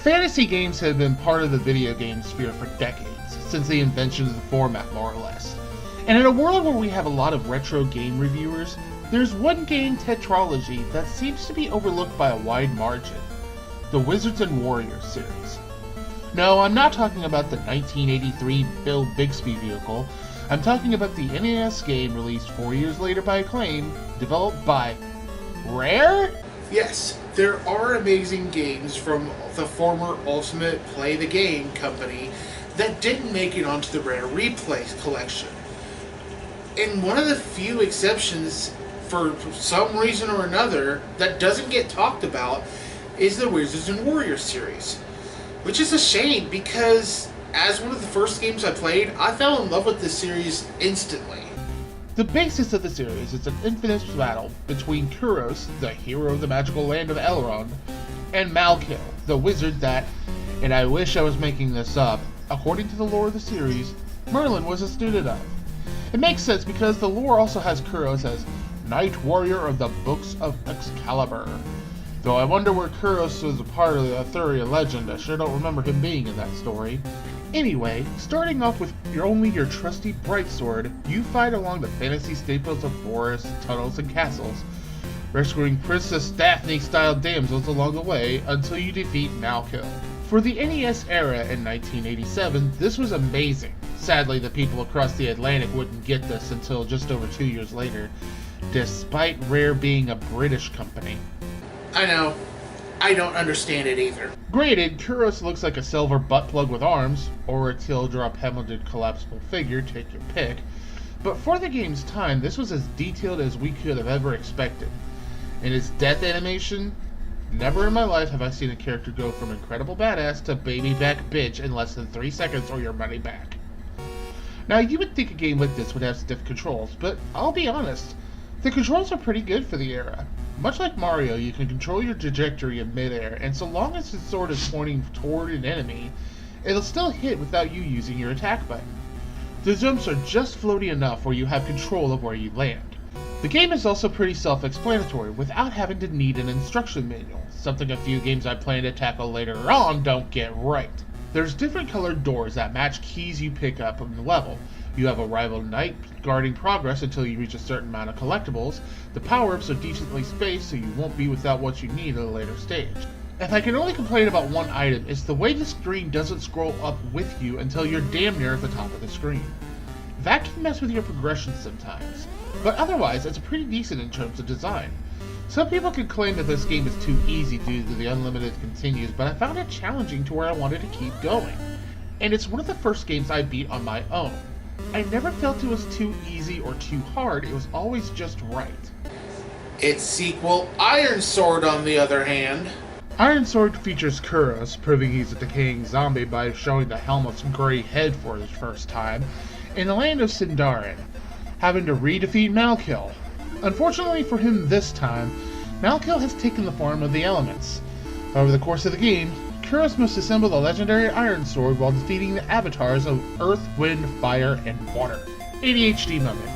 Fantasy games have been part of the video game sphere for decades, since the invention of the format more or less. And in a world where we have a lot of retro game reviewers, there's one game tetralogy that seems to be overlooked by a wide margin: the Wizards and Warriors series. No, I'm not talking about the 1983 Bill Bixby vehicle. I'm talking about the NES game released 4 years later by Acclaim, developed by Rare? Yes, there are amazing games from the former Ultimate Play the Game company that didn't make it onto the Rare Replay collection. And one of the few exceptions, for some reason or another, that doesn't get talked about is the Wizards and Warriors series. Which is a shame, because as one of the first games I played, I fell in love with this series instantly. The basis of the series is an infinite battle between Kuros, the hero of the magical land of Elrond, and Malkil, the wizard that, and I wish I was making this up, according to the lore of the series, Merlin was a student of. It makes sense because the lore also has Kuros as Knight Warrior of the Books of Excalibur. Though I wonder where Kuros was a part of the Arthurian legend. I sure don't remember him being in that story. Anyway, starting off with your trusty brightsword, you fight along the fantasy staples of forests, tunnels, and castles, rescuing Princess Daphne-style damsels along the way until you defeat Malkil. For the NES era in 1987, this was amazing. Sadly, the people across the Atlantic wouldn't get this until just over 2 years later, despite Rare being a British company. I know. I don't understand it either. Granted, Kuros looks like a silver butt plug with arms, or a teardrop hemorrhaged collapsible figure, take your pick, but for the game's time, this was as detailed as we could have ever expected. In its death animation, never in my life have I seen a character go from incredible badass to baby back bitch in less than 3 seconds or your money back. Now, you would think a game like this would have stiff controls, but I'll be honest, the controls are pretty good for the era. Much like Mario, you can control your trajectory in midair, and so long as the sword is pointing toward an enemy, it'll still hit without you using your attack button. The jumps are just floaty enough where you have control of where you land. The game is also pretty self-explanatory, without having to need an instruction manual, something a few games I plan to tackle later on don't get right. There's different colored doors that match keys you pick up on the level. You have a rival knight guarding progress until you reach a certain amount of collectibles. The power-ups are decently spaced so you won't be without what you need at a later stage. If I can only complain about one item, it's the way the screen doesn't scroll up with you until you're damn near at the top of the screen. That can mess with your progression sometimes, but otherwise it's pretty decent in terms of design. Some people could claim that this game is too easy due to the unlimited continues, but I found it challenging to where I wanted to keep going. And it's one of the first games I beat on my own. I never felt it was too easy or too hard, it was always just right. Its sequel, Iron Sword, on the other hand. Iron Sword features Kuros, proving he's a decaying zombie by showing the helmet's gray head for the first time, in the land of Sindarin, having to re-defeat Malkil. Unfortunately for him this time, Malkil has taken the form of the elements. Over the course of the game, Kuros must assemble the legendary Iron Sword while defeating the avatars of Earth, Wind, Fire, and Water. ADHD moment.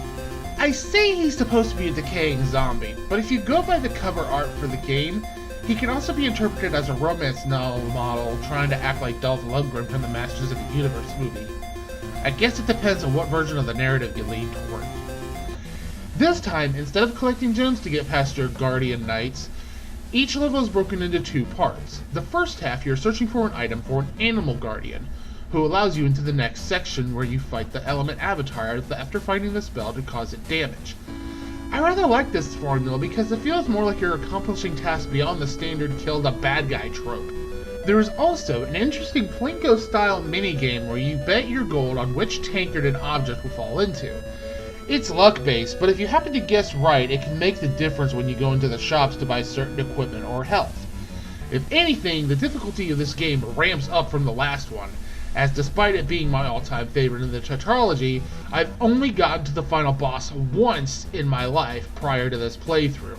I say he's supposed to be a decaying zombie, but if you go by the cover art for the game, he can also be interpreted as a romance novel model trying to act like Dolph Lundgren from the Masters of the Universe movie. I guess it depends on what version of the narrative you lean toward. This time, instead of collecting gems to get past your Guardian Knights, each level is broken into 2 parts. The first half, you're searching for an item for an Animal Guardian, who allows you into the next section where you fight the element avatar after finding the spell to cause it damage. I rather like this formula because it feels more like you're accomplishing tasks beyond the standard kill the bad guy trope. There is also an interesting Plinko-style minigame where you bet your gold on which tankard an object will fall into. It's luck-based, but if you happen to guess right, it can make the difference when you go into the shops to buy certain equipment or health. If anything, the difficulty of this game ramps up from the last one, as despite it being my all-time favorite in the tetralogy, I've only gotten to the final boss once in my life prior to this playthrough.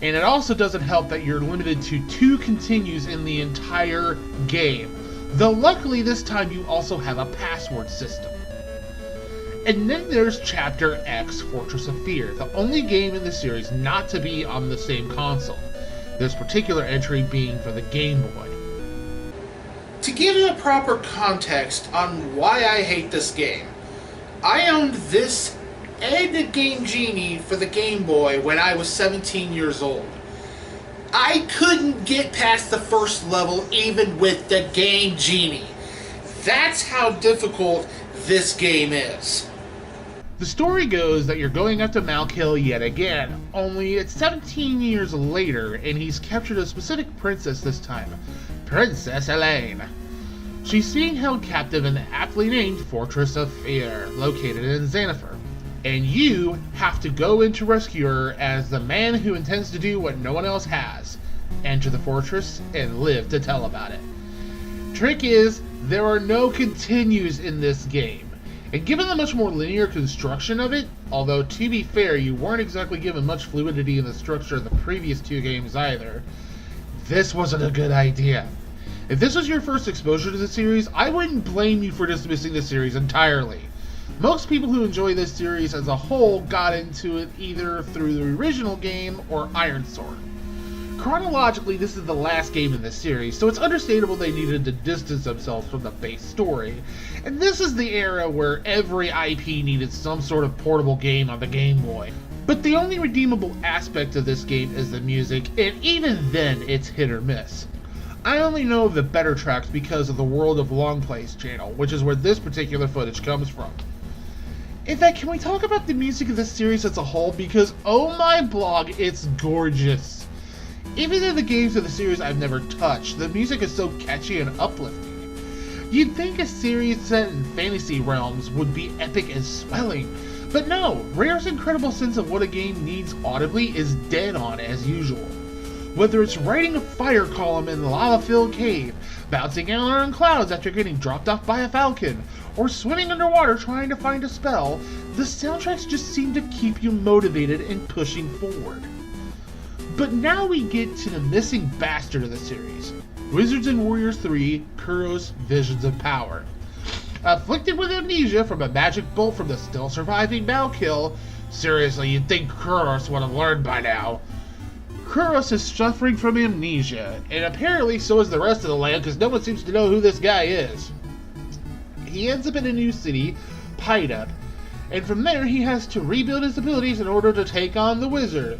And it also doesn't help that you're limited to 2 continues in the entire game, though luckily this time you also have a password system. And then there's Chapter X, Fortress of Fear, the only game in the series not to be on the same console. this particular entry being for the Game Boy. To give you a proper context on why I hate this game, I owned this and the Game Genie for the Game Boy when I was 17 years old. I couldn't get past the first level even with the Game Genie. That's how difficult this game is. The story goes that you're going after Malkill yet again, only it's 17 years later and he's captured a specific princess this time, Princess Elaine. She's being held captive in the aptly named Fortress of Fear, located in Xanafer, and you have to go in to rescue her as the man who intends to do what no one else has: enter the fortress and live to tell about it. Trick is, there are no continues in this game, and given the much more linear construction of it, although to be fair you weren't exactly given much fluidity in the structure of the previous two games either, this wasn't a good idea. If this was your first exposure to the series, I wouldn't blame you for dismissing the series entirely. Most people who enjoy this series as a whole got into it either through the original game or Iron Sword. Chronologically, this is the last game in the series, so it's understandable they needed to distance themselves from the base story, and this is the era where every IP needed some sort of portable game on the Game Boy. But the only redeemable aspect of this game is the music, and even then it's hit or miss. I only know of the better tracks because of the World of Long Plays channel, which is where this particular footage comes from. In fact, can we talk about the music of this series as a whole? Because, oh my blog, it's gorgeous. Even in the games of the series I've never touched, the music is so catchy and uplifting. You'd think a series set in fantasy realms would be epic and swelling, but no, Rare's incredible sense of what a game needs audibly is dead on as usual. Whether it's riding a fire column in the lava-filled cave, bouncing out on clouds after getting dropped off by a falcon, or swimming underwater trying to find a spell, the soundtracks just seem to keep you motivated and pushing forward. But now we get to the missing bastard of the series, Wizards and Warriors 3: Kuros Visions of Power. Afflicted with amnesia from a magic bolt from the still surviving Malkill, seriously, you'd think Kuros would have learned by now. Kuros is suffering from amnesia, and apparently so is the rest of the land because no one seems to know who this guy is. He ends up in a new city, Pydup, and from there he has to rebuild his abilities in order to take on the wizard,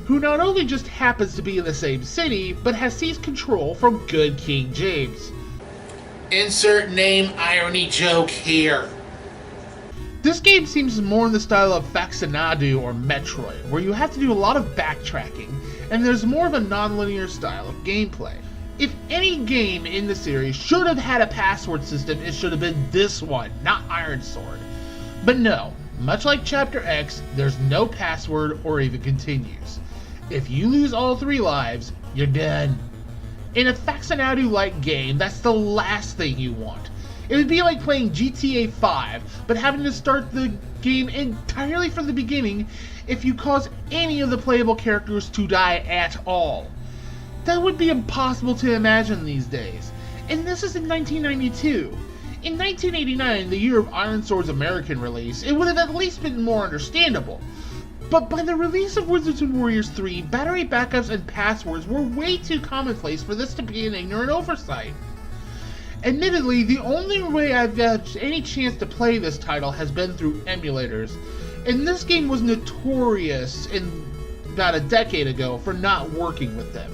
who not only just happens to be in the same city, but has seized control from good King James. Insert name irony joke here. This game seems more in the style of Faxanadu or Metroid, where you have to do a lot of backtracking, and there's more of a non-linear style of gameplay. If any game in the series should have had a password system, it should have been this one, not Iron Sword. But no, much like Chapter X, there's no password or even continues. If you lose all 3 lives, you're done. In a Faxanadu-like game, that's the last thing you want. It would be like playing GTA 5, but having to start the game entirely from the beginning if you cause any of the playable characters to die at all. That would be impossible to imagine these days. And this is in 1992. In 1989, the year of Iron Sword's American release, it would have at least been more understandable. But by the release of Wizards and Warriors 3, battery backups and passwords were way too commonplace for this to be an ignorant oversight. Admittedly, the only way I've had any chance to play this title has been through emulators, and this game was notorious about a decade ago for not working with them.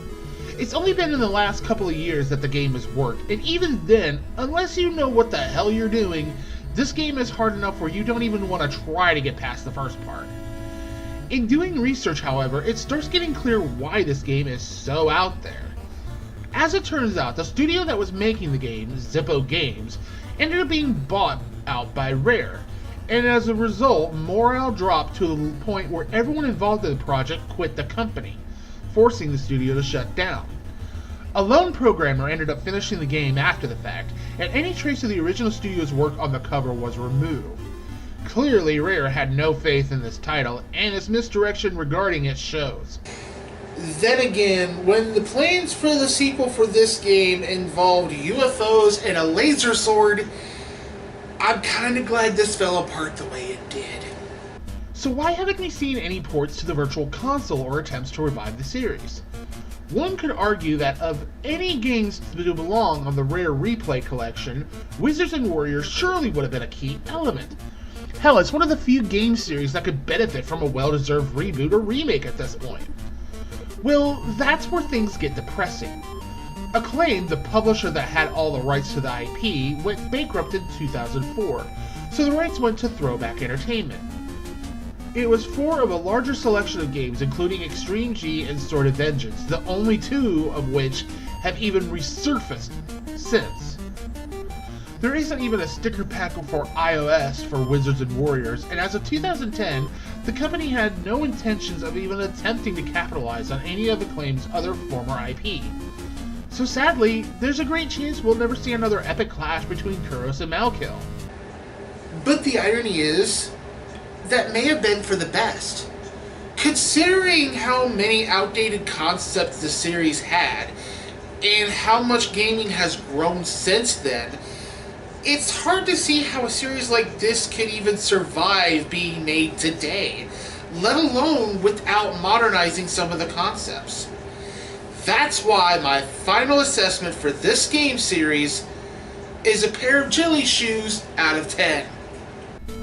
It's only been in the last couple of years that the game has worked, and even then, unless you know what the hell you're doing, this game is hard enough where you don't even want to try to get past the first part. In doing research, however, it starts getting clear why this game is so out there. As it turns out, the studio that was making the game, Zippo Games, ended up being bought out by Rare, and as a result, morale dropped to the point where everyone involved in the project quit the company, forcing the studio to shut down. A lone programmer ended up finishing the game after the fact, and any trace of the original studio's work on the cover was removed. Clearly, Rare had no faith in this title, and its misdirection regarding it shows. Then again, when the plans for the sequel for this game involved UFOs and a laser sword, I'm kind of glad this fell apart the way it did. So why haven't we seen any ports to the Virtual Console or attempts to revive the series? One could argue that of any games to belong on the Rare Replay collection, Wizards and Warriors surely would have been a key element. Hell, it's one of the few game series that could benefit from a well-deserved reboot or remake at this point. Well, that's where things get depressing. Acclaim, the publisher that had all the rights to the IP, went bankrupt in 2004, so the rights went to Throwback Entertainment. It was 4 of a larger selection of games, including Extreme G and Sword of Vengeance, the only 2 of which have even resurfaced since. There isn't even a sticker pack for iOS for Wizards and Warriors, and as of 2010, the company had no intentions of even attempting to capitalize on any of Acclaim's other former IP. So sadly, there's a great chance we'll never see another epic clash between Kuros and Malkiel. But the irony is, that may have been for the best. Considering how many outdated concepts the series had, and how much gaming has grown since then, it's hard to see how a series like this could even survive being made today, let alone without modernizing some of the concepts. That's why my final assessment for this game series is a pair of jelly shoes out of 10.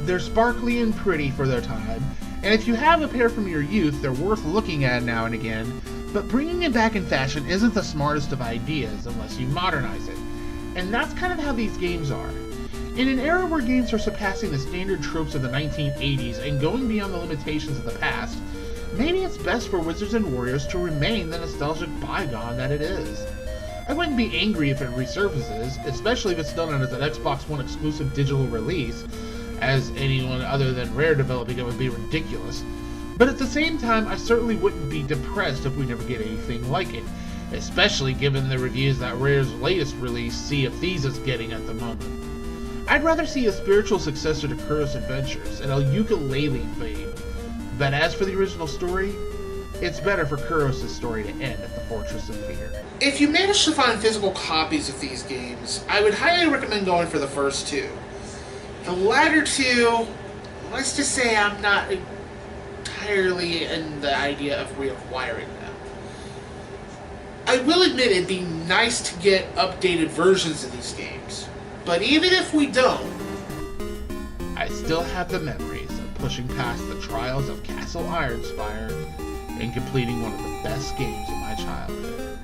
They're sparkly and pretty for their time, and if you have a pair from your youth, they're worth looking at now and again, but bringing it back in fashion isn't the smartest of ideas unless you modernize it. And that's kind of how these games are. In an era where games are surpassing the standard tropes of the 1980s and going beyond the limitations of the past, maybe it's best for Wizards and Warriors to remain the nostalgic bygone that it is. I wouldn't be angry if it resurfaces, especially if it's done as an Xbox One exclusive digital release, as anyone other than Rare developing it would be ridiculous. But at the same time, I certainly wouldn't be depressed if we never get anything like it, especially given the reviews that Rare's latest release, Sea of Thieves, is getting at the moment. I'd rather see a spiritual successor to Kuros Adventures and a ukulele fame, but as for the original story, it's better for Kuros' story to end at the Fortress of Fear. If you manage to find physical copies of these games, I would highly recommend going for the first 2. The latter 2, let's just say I'm not entirely in the idea of reacquiring them. I will admit it'd be nice to get updated versions of these games, but even if we don't, I still have the memories of pushing past the trials of Castle Ironspire and completing one of the best games of my childhood.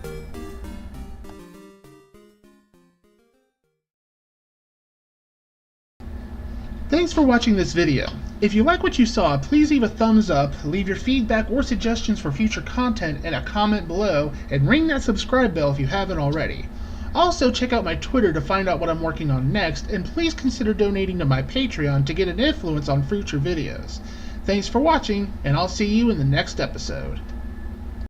Thanks for watching this video. If you like what you saw, please leave a thumbs up, leave your feedback or suggestions for future content in a comment below, and ring that subscribe bell if you haven't already. Also, check out my Twitter to find out what I'm working on next, and please consider donating to my Patreon to get an influence on future videos. Thanks for watching, and I'll see you in the next episode.